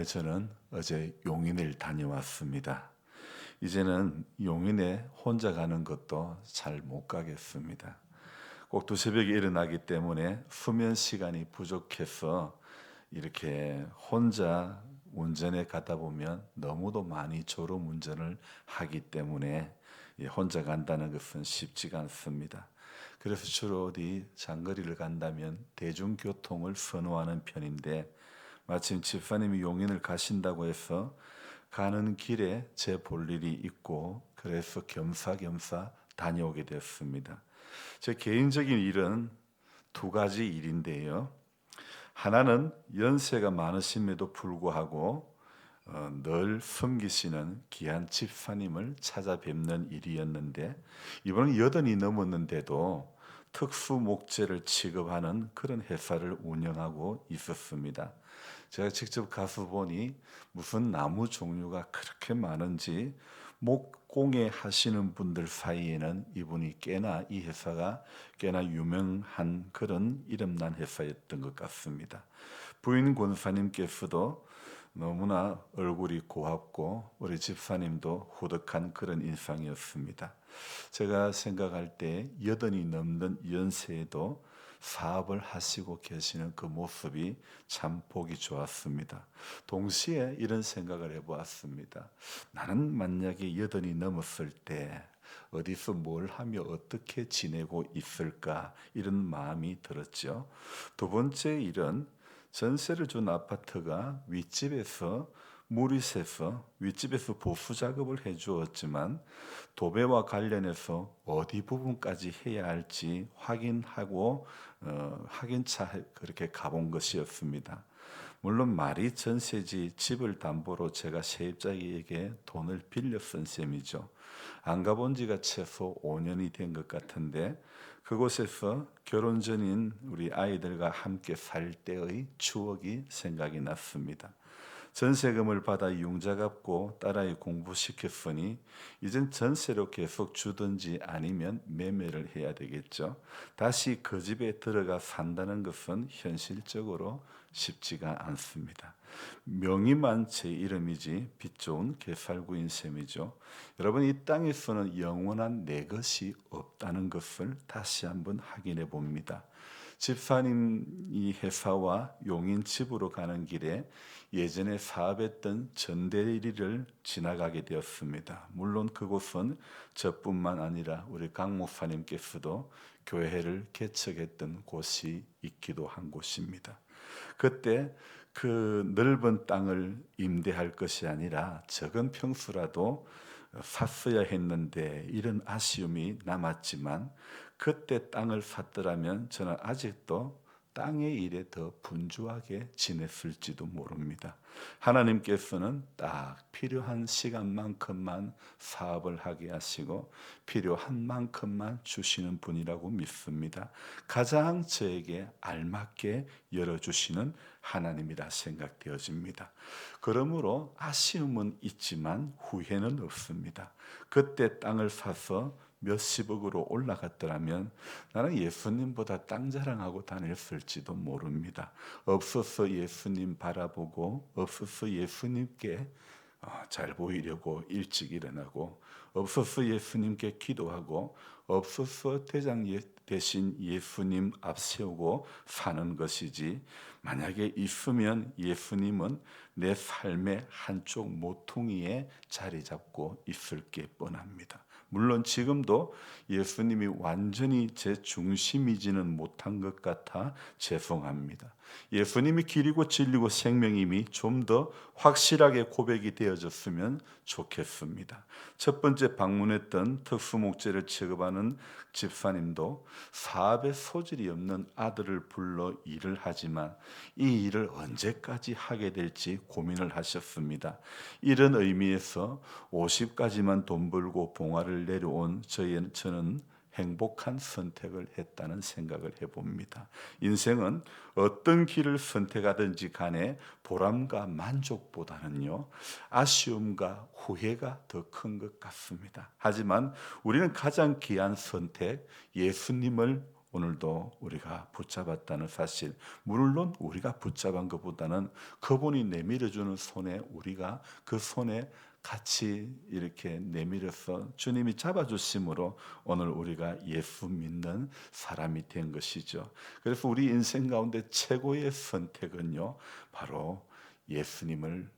저는 어제 용인을 다녀왔습니다. 이제는 용인에 혼자 가는 것도 잘 못 가겠습니다. 꼭 두새벽에 일어나기 때문에 수면 시간이 부족해서 이렇게 혼자 운전에 가다 보면 너무도 많이 졸음 운전을 하기 때문에 혼자 간다는 것은 쉽지가 않습니다. 그래서 주로 어디 장거리를 간다면 대중교통을 선호하는 편인데, 마침 집사님이 용인을 가신다고 해서 가는 길에 제 볼 일이 있고, 그래서 겸사겸사 다녀오게 되었습니다. 제 개인적인 일은 두 가지 일인데요. 하나는 연세가 많으심에도 불구하고 늘 섬기시는 귀한 집사님을 찾아뵙는 일이었는데, 이번은 80이 넘었는데도 특수 목재를 취급하는 그런 회사를 운영하고 있었습니다. 제가 직접 가서 보니 무슨 나무 종류가 그렇게 많은지, 목공예 하시는 분들 사이에는 이분이 이 회사가 꽤나 유명한 그런 이름난 회사였던 것 같습니다. 부인 권사님께서도 너무나 얼굴이 고왔고 우리 집사님도 후덕한 그런 인상이었습니다. 제가 생각할 때 80이 넘는 연세에도 사업을 하시고 계시는 그 모습이 참 보기 좋았습니다. 동시에 이런 생각을 해보았습니다. 나는 만약에 80이 넘었을 때 어디서 뭘 하며 어떻게 지내고 있을까, 이런 마음이 들었죠. 두 번째 일은 전세를 준 아파트가 윗집에서 물이 새서 윗집에서 보수 작업을 해 주었지만, 도배와 관련해서 어디 부분까지 해야 할지 확인하고 확인차 그렇게 가본 것이었습니다. 물론 말이 전세지 집을 담보로 제가 세입자에게 돈을 빌려 쓴 셈이죠. 안 가본 지가 최소 5년이 된 것 같은데, 그곳에서 결혼 전인 우리 아이들과 함께 살 때의 추억이 생각이 났습니다. 전세금을 받아 융자 갚고 딸아이 공부시켰으니 이젠 전세로 계속 주든지 아니면 매매를 해야 되겠죠. 다시 그 집에 들어가 산다는 것은 현실적으로 쉽지가 않습니다. 명의만 제 이름이지 빚 좋은 개살구인 셈이죠. 여러분, 이 땅에서는 영원한 내 것이 없다는 것을 다시 한번 확인해 봅니다. 집사님 이 회사와 용인 집으로 가는 길에 예전에 사업했던 전대리를 지나가게 되었습니다. 물론 그곳은 저뿐만 아니라 우리 강 목사님께서도 교회를 개척했던 곳이 있기도 한 곳입니다. 그때 그 넓은 땅을 임대할 것이 아니라 적은 평수라도 샀어야 했는데, 이런 아쉬움이 남았지만, 그때 땅을 샀더라면 저는 아직도 땅의 일에 더 분주하게 지냈을지도 모릅니다. 하나님께서는 딱 필요한 시간만큼만 사업을 하게 하시고 필요한 만큼만 주시는 분이라고 믿습니다. 가장 저에게 알맞게 열어주시는 하나님이라 생각되어집니다. 그러므로 아쉬움은 있지만 후회는 없습니다. 그때 땅을 사서 몇십억으로 올라갔더라면 나는 예수님보다 땅 자랑하고 다녔을지도 모릅니다. 없어서 예수님 바라보고, 없어서 예수님께 잘 보이려고 일찍 일어나고, 없어서 예수님께 기도하고, 없어서 대장 대신 예수님 앞세우고 사는 것이지, 만약에 있으면 예수님은 내 삶의 한쪽 모퉁이에 자리 잡고 있을 게 뻔합니다. 물론 지금도 예수님이 완전히 제 중심이지는 못한 것 같아 죄송합니다. 예수님이 길이고 진리고 생명임이 좀 더 확실하게 고백이 되어졌으면 좋겠습니다. 첫 번째 방문했던 특수목재를 취급하는 집사님도 사업에 소질이 없는 아들을 불러 일을 하지만 이 일을 언제까지 하게 될지 고민을 하셨습니다. 이런 의미에서 50까지만 돈 벌고 봉화를 내려온 저는 행복한 선택을 했다는 생각을 해봅니다. 인생은 어떤 길을 선택하든지 간에 보람과 만족보다는요, 아쉬움과 후회가 더 큰 것 같습니다. 하지만 우리는 가장 귀한 선택, 예수님을 오늘도 우리가 붙잡았다는 사실, 물론 우리가 붙잡은 것보다는 그분이 내밀어주는 손에 우리가 그 손에 같이 이렇게 내밀어서 주님이 잡아주심으로 오늘 우리가 예수 믿는 사람이 된 것이죠. 그래서 우리 인생 가운데 최고의 선택은요, 바로 예수님을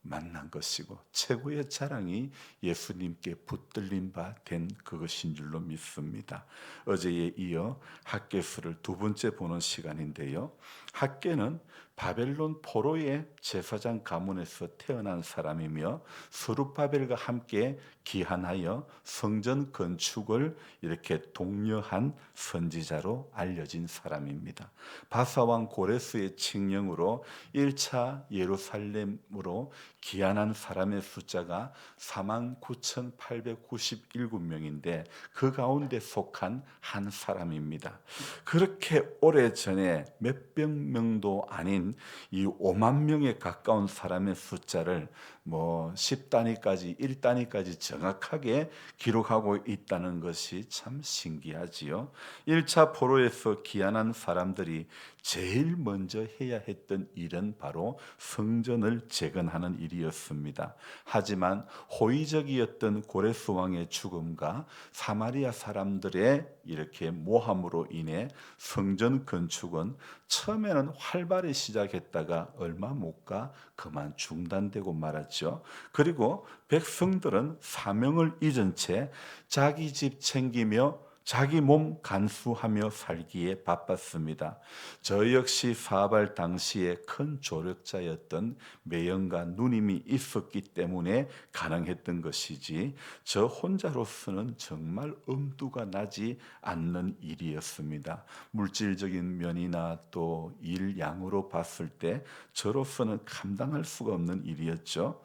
만난 것이고 최고의 자랑이 예수님께 붙들린 바 된 그것인 줄로 믿습니다. 어제에 이어 학개수를 두 번째 보는 시간인데요. 학개는 바벨론 포로의 제사장 가문에서 태어난 사람이며 스룹바벨과 함께 기한하여 성전 건축을 이렇게 독려한 선지자로 알려진 사람입니다. 바사왕 고레스의 칙령으로 1차 예루살렘으로 기한한 사람의 숫자가 49,897명인데 그 가운데 속한 한 사람입니다. 그렇게 오래전에 몇백 명도 아닌 이 5만 명에 가까운 사람의 숫자를 10단위까지 1단위까지 정확하게 기록하고 있다는 것이 참 신기하지요. 1차 포로에서 귀환한 사람들이 제일 먼저 해야 했던 일은 바로 성전을 재건하는 일이었습니다. 하지만 호의적이었던 고레스 왕의 죽음과 사마리아 사람들의 이렇게 모함으로 인해 성전 건축은 처음에는 활발히 시작했다가 얼마 못 가 그만 중단되고 말았죠. 그리고 백성들은 사명을 잊은 채 자기 집 챙기며 자기 몸 간수하며 살기에 바빴습니다. 저 역시 사발 당시에 큰 조력자였던 매형과 누님이 있었기 때문에 가능했던 것이지 저 혼자로서는 정말 엄두가 나지 않는 일이었습니다. 물질적인 면이나 또 일양으로 봤을 때 저로서는 감당할 수가 없는 일이었죠.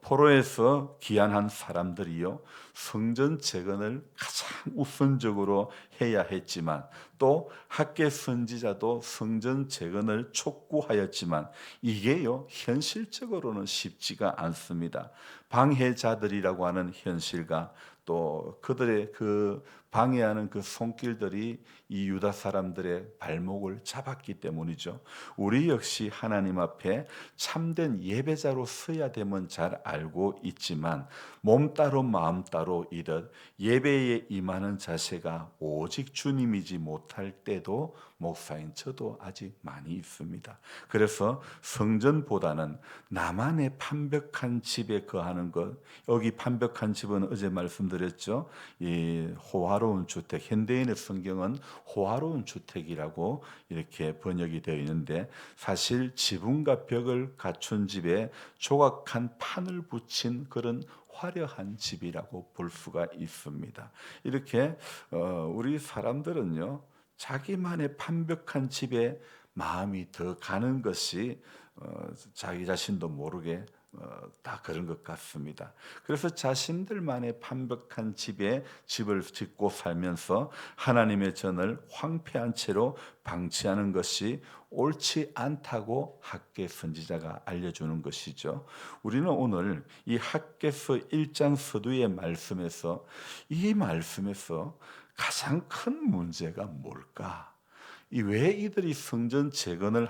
포로에서 귀환한 사람들이요 성전 재건을 가장 우선적으로 해야 했지만 또 학개 선지자도 성전 재건을 촉구하였지만 이게요 현실적으로는 쉽지가 않습니다. 방해자들이라고 하는 현실과 또 그들의 그 방해하는 그 손길들이 이 유다 사람들의 발목을 잡았기 때문이죠. 우리 역시 하나님 앞에 참된 예배자로 서야 됨은 잘 알고 있지만 몸 따로 마음 따로 이듯 예배에 임하는 자세가 오직 주님이지 못할 때도 목사인 저도 아직 많이 있습니다. 그래서 성전보다는 나만의 판벽한 집에 거하는 것, 여기 판벽한 집은 어제 말씀드렸죠. 이 호화로운 주택, 현대인의 성경은 호화로운 주택이라고 이렇게 번역이 되어 있는데 사실 지붕과 벽을 갖춘 집에 조각한 판을 붙인 그런 화려한 집이라고 볼 수가 있습니다. 이렇게 우리 사람들은요 자기만의 판벽한 집에 마음이 더 가는 것이 자기 자신도 모르게 다 그런 것 같습니다. 그래서 자신들만의 판벽한 집에 집을 짓고 살면서 하나님의 전을 황폐한 채로 방치하는 것이 옳지 않다고 학개 선지자가 알려주는 것이죠. 우리는 오늘 이 학개서 1장 서두의 말씀에서 이 말씀에서 가장 큰 문제가 뭘까? 왜 이들이 성전 재건을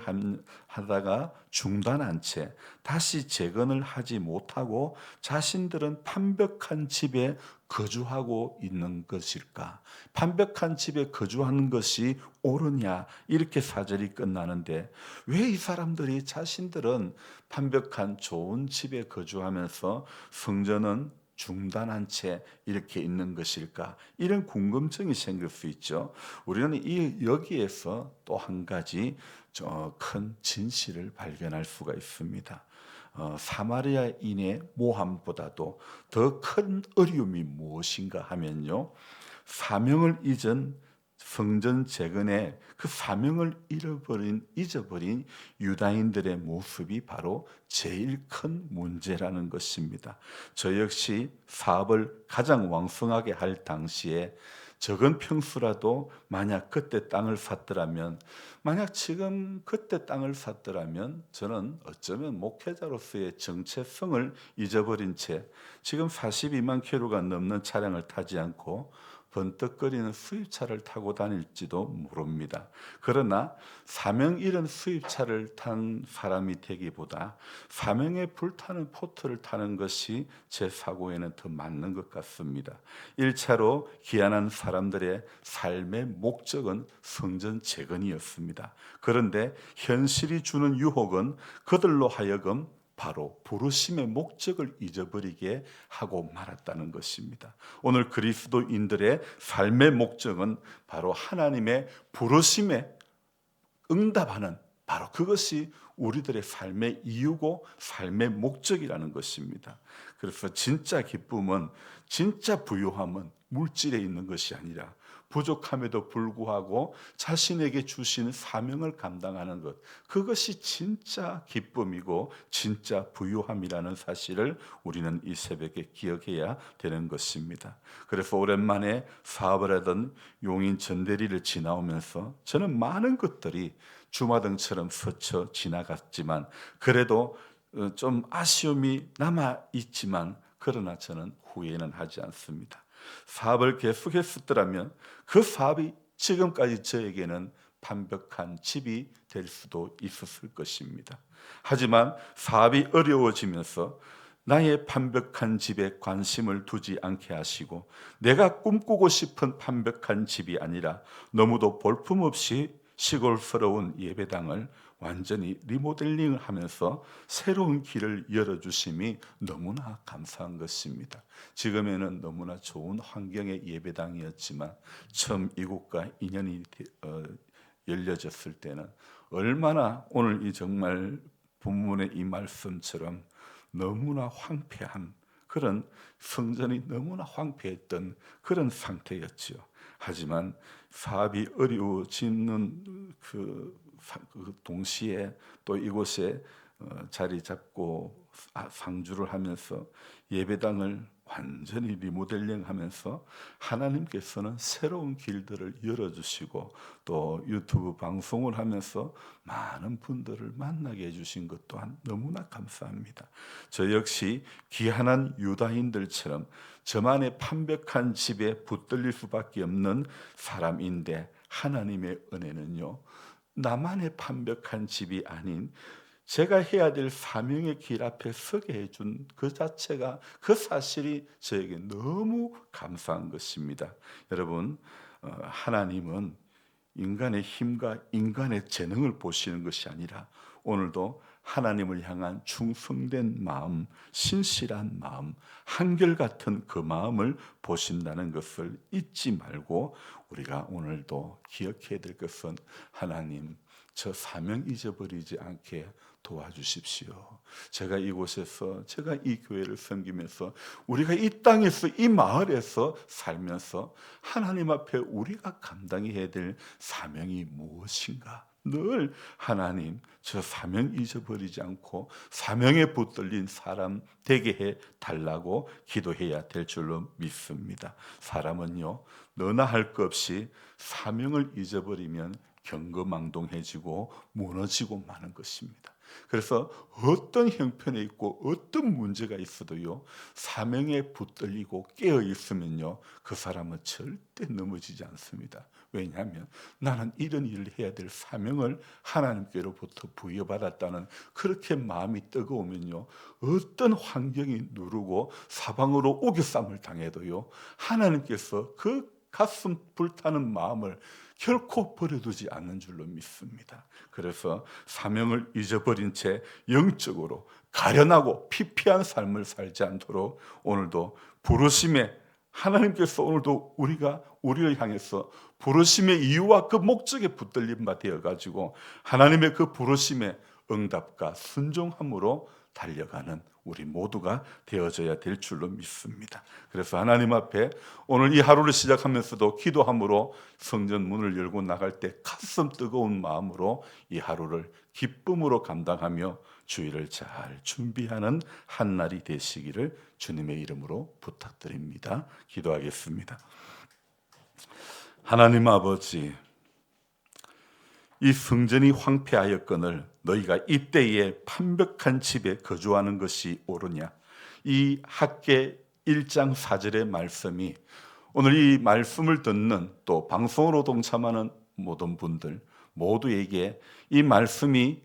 하다가 중단한 채 다시 재건을 하지 못하고 자신들은 판벽한 집에 거주하고 있는 것일까? 판벽한 집에 거주하는 것이 옳으냐? 이렇게 사절이 끝나는데 왜 이 사람들이 자신들은 판벽한 좋은 집에 거주하면서 성전은 중단한 채 이렇게 있는 것일까? 이런 궁금증이 생길 수 있죠. 우리는 여기에서 또 한 가지 큰 진실을 발견할 수가 있습니다. 사마리아인의 모함보다도 더 큰 어려움이 무엇인가 하면요. 사명을 잊은 성전 재건에 그 사명을 잊어버린 유다인들의 모습이 바로 제일 큰 문제라는 것입니다. 저 역시 사업을 가장 왕성하게 할 당시에 적은 평수라도 만약 그때 땅을 샀더라면 만약 지금 그때 땅을 샀더라면 저는 어쩌면 목회자로서의 정체성을 잊어버린 채 지금 42만 킬로가 넘는 차량을 타지 않고 번뜩거리는 수입차를 타고 다닐지도 모릅니다. 그러나 사명 잃은 수입차를 탄 사람이 되기보다 사명에 불타는 포트를 타는 것이 제 사고에는 더 맞는 것 같습니다. 1차로 귀환한 사람들의 삶의 목적은 성전 재건이었습니다. 그런데 현실이 주는 유혹은 그들로 하여금 바로 부르심의 목적을 잊어버리게 하고 말았다는 것입니다. 오늘 그리스도인들의 삶의 목적은 바로 하나님의 부르심에 응답하는, 바로 그것이 우리들의 삶의 이유고 삶의 목적이라는 것입니다. 그래서 진짜 기쁨은, 진짜 부유함은 물질에 있는 것이 아니라 부족함에도 불구하고 자신에게 주신 사명을 감당하는 것, 그것이 진짜 기쁨이고 진짜 부유함이라는 사실을 우리는 이 새벽에 기억해야 되는 것입니다. 그래서 오랜만에 사업을 하던 용인 전대리를 지나오면서 저는 많은 것들이 주마등처럼 스쳐 지나갔지만 그래도 좀 아쉬움이 남아 있지만, 그러나 저는 후회는 하지 않습니다. 사업을 계속했었더라면 그 사업이 지금까지 저에게는 완벽한 집이 될 수도 있었을 것입니다. 하지만 사업이 어려워지면서 나의 완벽한 집에 관심을 두지 않게 하시고, 내가 꿈꾸고 싶은 완벽한 집이 아니라 너무도 볼품없이 시골스러운 예배당을 완전히 리모델링을 하면서 새로운 길을 열어주심이 너무나 감사한 것입니다. 지금에는 너무나 좋은 환경의 예배당이었지만 처음 이곳과 인연이 열려졌을 때는 얼마나, 오늘 이 정말 본문의 이 말씀처럼 너무나 황폐한, 그런 성전이 너무나 황폐했던 그런 상태였지요. 하지만 사업이 어려워지는 그 동시에 또 이곳에 자리 잡고 상주를 하면서 예배당을 완전히 리모델링하면서 하나님께서는 새로운 길들을 열어주시고 또 유튜브 방송을 하면서 많은 분들을 만나게 해주신 것 또한 너무나 감사합니다. 저 역시 귀한한 유다인들처럼 저만의 완벽한 집에 붙들릴 수밖에 없는 사람인데, 하나님의 은혜는요, 나만의 완벽한 집이 아닌 제가 해야 될 사명의 길 앞에 서게 해준 그 자체가, 그 사실이 저에게 너무 감사한 것입니다. 여러분, 하나님은 인간의 힘과 인간의 재능을 보시는 것이 아니라 오늘도 하나님을 향한 충성된 마음, 신실한 마음, 한결같은 그 마음을 보신다는 것을 잊지 말고, 우리가 오늘도 기억해야 될 것은, 하나님, 저 사명 잊어버리지 않게 도와주십시오. 제가 이곳에서, 제가 이 교회를 섬기면서, 우리가 이 땅에서, 이 마을에서 살면서 하나님 앞에 우리가 감당해야 될 사명이 무엇인가? 늘 하나님, 저 사명 잊어버리지 않고 사명에 붙들린 사람 되게 해 달라고 기도해야 될 줄로 믿습니다. 사람은요, 너나 할 것 없이 사명을 잊어버리면 경거망동해지고 무너지고 마는 것입니다. 그래서 어떤 형편에 있고 어떤 문제가 있어도요, 사명에 붙들리고 깨어 있으면요, 그 사람은 절대 넘어지지 않습니다. 왜냐하면 나는 이런 일을 해야 될 사명을 하나님께로부터 부여받았다는 그렇게 마음이 뜨거우면요, 어떤 환경이 누르고 사방으로 오겨쌈을 당해도요, 하나님께서 그 가슴 불타는 마음을 결코 버려두지 않는 줄로 믿습니다. 그래서 사명을 잊어버린 채 영적으로 가련하고 피폐한 삶을 살지 않도록 오늘도 부르심에, 하나님께서 오늘도 우리를 향해서 부르심의 이유와 그 목적에 붙들린 바 되어가지고 하나님의 그 부르심의 응답과 순종함으로 달려가는 우리 모두가 되어져야 될 줄로 믿습니다. 그래서 하나님 앞에 오늘 이 하루를 시작하면서도 기도함으로 성전 문을 열고 나갈 때 가슴 뜨거운 마음으로 이 하루를 기쁨으로 감당하며 주일을 잘 준비하는 한 날이 되시기를 주님의 이름으로 부탁드립니다. 기도하겠습니다. 하나님 아버지, 이 성전이 황폐하였거늘 너희가 이때에 완벽한 집에 거주하는 것이 옳으냐? 이 학개 1장 4절의 말씀이 오늘 이 말씀을 듣는 또 방송으로 동참하는 모든 분들 모두에게 이 말씀이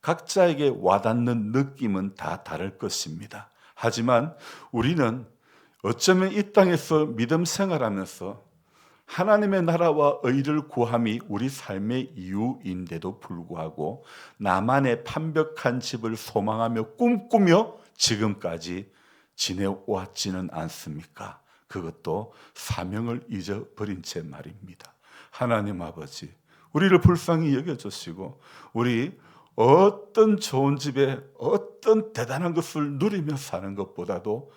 각자에게 와닿는 느낌은 다 다를 것입니다. 하지만 우리는 어쩌면 이 땅에서 믿음 생활하면서 하나님의 나라와 의를 구함이 우리 삶의 이유인데도 불구하고 나만의 완벽한 집을 소망하며 꿈꾸며 지금까지 지내왔지는 않습니까? 그것도 사명을 잊어버린 채 말입니다. 하나님 아버지, 우리를 불쌍히 여겨주시고 우리 어떤 좋은 집에 어떤 대단한 것을 누리며 사는 것보다도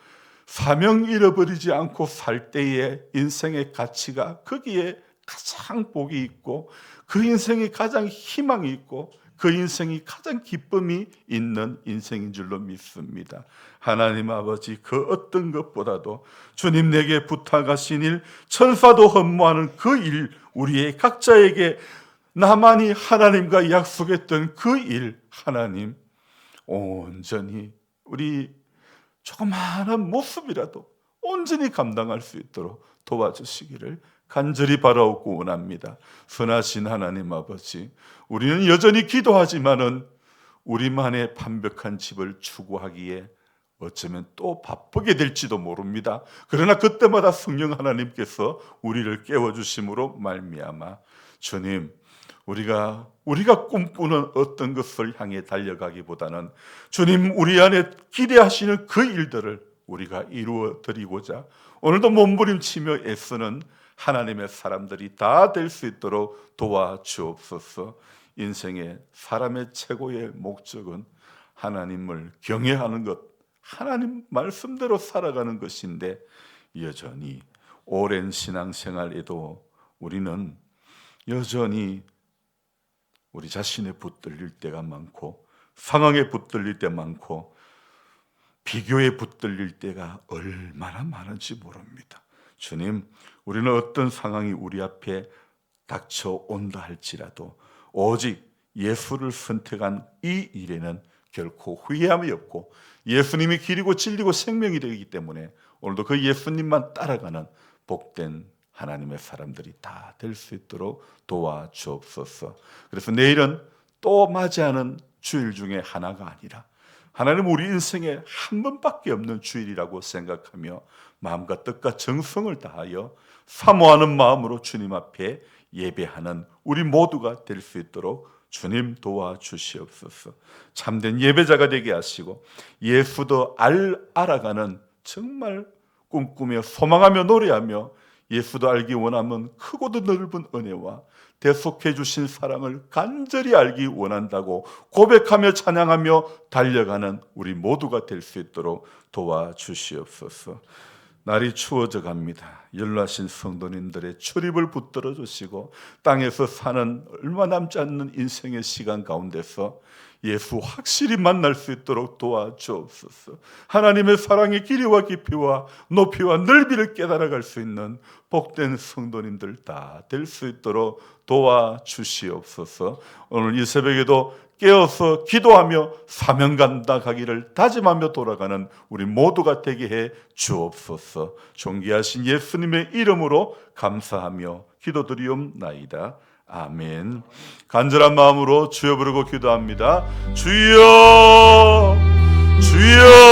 사명 잃어버리지 않고 살 때의 인생의 가치가 거기에 가장 복이 있고 그 인생이 가장 희망이 있고 그 인생이 가장 기쁨이 있는 인생인 줄로 믿습니다. 하나님 아버지, 그 어떤 것보다도 주님 내게 부탁하신 일, 천사도 헌무하는 그 일, 우리의 각자에게 나만이 하나님과 약속했던 그 일, 하나님 온전히 우리 조그마한 모습이라도 온전히 감당할 수 있도록 도와주시기를 간절히 바라옵고 원합니다. 선하신 하나님 아버지, 우리는 여전히 기도하지만은 우리만의 완벽한 집을 추구하기에 어쩌면 또 바쁘게 될지도 모릅니다. 그러나 그때마다 성령 하나님께서 우리를 깨워주심으로 말미암아 주님, 우리가 꿈꾸는 어떤 것을 향해 달려가기보다는 주님 우리 안에 기대하시는 그 일들을 우리가 이루어 드리고자 오늘도 몸부림치며 애쓰는 하나님의 사람들이 다 될 수 있도록 도와주옵소서. 인생의 사람의 최고의 목적은 하나님을 경외하는 것, 하나님 말씀대로 살아가는 것인데 여전히 오랜 신앙생활에도 우리는 여전히 우리 자신에 붙들릴 때가 많고 상황에 붙들릴 때 많고 비교에 붙들릴 때가 얼마나 많은지 모릅니다. 주님, 우리는 어떤 상황이 우리 앞에 닥쳐온다 할지라도 오직 예수를 선택한 이 일에는 결코 후회함이 없고 예수님이 길이고 진리고 생명이 되기 때문에 오늘도 그 예수님만 따라가는 복된 하나님의 사람들이 다 될 수 있도록 도와주옵소서. 그래서 내일은 또 맞이하는 주일 중에 하나가 아니라 하나님 우리 인생에 한 번밖에 없는 주일이라고 생각하며 마음과 뜻과 정성을 다하여 사모하는 마음으로 주님 앞에 예배하는 우리 모두가 될 수 있도록 주님 도와주시옵소서. 참된 예배자가 되게 하시고 예수도 알아가는 정말 꿈꾸며 소망하며 노래하며 예수도 알기 원하면 크고도 넓은 은혜와 대속해 주신 사랑을 간절히 알기 원한다고 고백하며 찬양하며 달려가는 우리 모두가 될 수 있도록 도와주시옵소서. 날이 추워져 갑니다. 연로하신 성도님들의 출입을 붙들어 주시고 땅에서 사는 얼마 남지 않는 인생의 시간 가운데서 예수 확실히 만날 수 있도록 도와주옵소서. 하나님의 사랑의 길이와 깊이와 높이와 넓이를 깨달아갈 수 있는 복된 성도님들 다 될 수 있도록 도와주시옵소서. 오늘 이 새벽에도 깨어서 기도하며 사명 감당하기를 다짐하며 돌아가는 우리 모두가 되게 해 주옵소서. 존귀하신 예수님의 이름으로 감사하며 기도드리옵나이다. 아멘. 간절한 마음으로 주여 부르고 기도합니다. 주여, 주여.